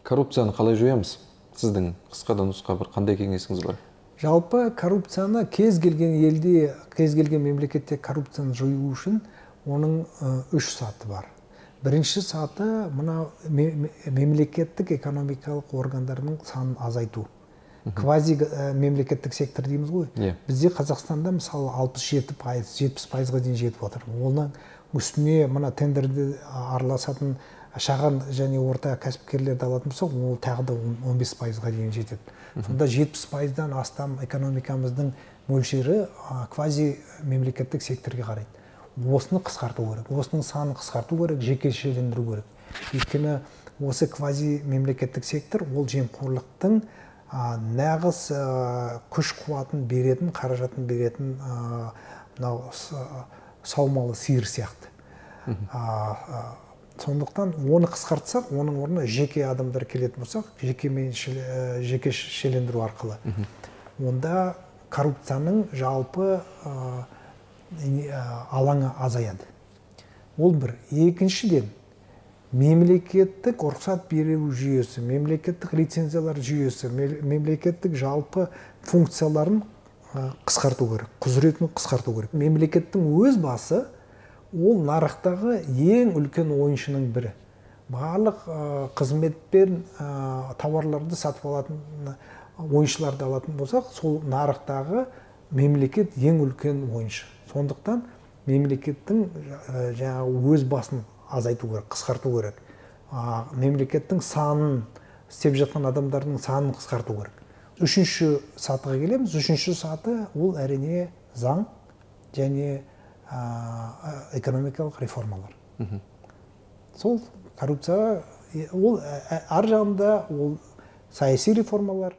Коррупцияны қалай жоямыз? Сіздің қысқа да нұсқа бір қандай кеңесіңіз бар? Жалпы коррупцияны кез-келген елде, кез-келген мемлекетте коррупцияны жою үшін оның үш саты бар. Бірінші саты мына мемлекеттік экономикалық органдардың санын азайту. Квазимемлекеттік сектор дейміз ғой. Бізде Қазақстанда мысалы 67%-70%-ға дейін жетіп отыр. Оның үстіне мына тендерді араласатын шағын және орта кәсіпкерлерді алатын болсақ, ол тағы да 15%-ға дейін жетеді. Сонда 70%-дан астам экономикамыздың мөлшері квазимемлекеттік секторге қарайды. Осыны қысқарту керек, осының санын қысқарту керек, жекешелендіру керек. Өйткені осы квазимемлекеттік сектор ол жемқорлықтың нағыз күш қуатын беретін, қаражатын беретін саумалы сиыр сияқты. Сондықтан оны қысқартсақ, оның орнына жеке адамдар келетін болсақ, жекешелендіру арқылы. Онда коррупцияның жалпы алаңы азаяды. Ол бір. Екіншіден, мемлекеттік рұқсат беру жүйесі, мемлекеттік лицензиялар жүйесі, мемлекеттік жалпы функцияларын қысқарту керек, құзыретін қысқарту керек. Мемлекеттің өз басы ол нарықтағы ең үлкен ойыншының бірі. Барлық қызмет пен тауарларды сатып алатын ойыншыларды алатын болсақ, сол нарықтағы мемлекет ең үлкен ойыншы. Сондықтан мемлекеттің өз басын азайту керек, қысқарту керек. Мемлекеттің санын, істеп жатқан адамдардың санын қысқарту керек. Үшінші сатыға келеміз. Үшінші саты ол әрине заң және экономикалық реформалар. Сол коррупция, ол ар жағында ол саяси реформалар.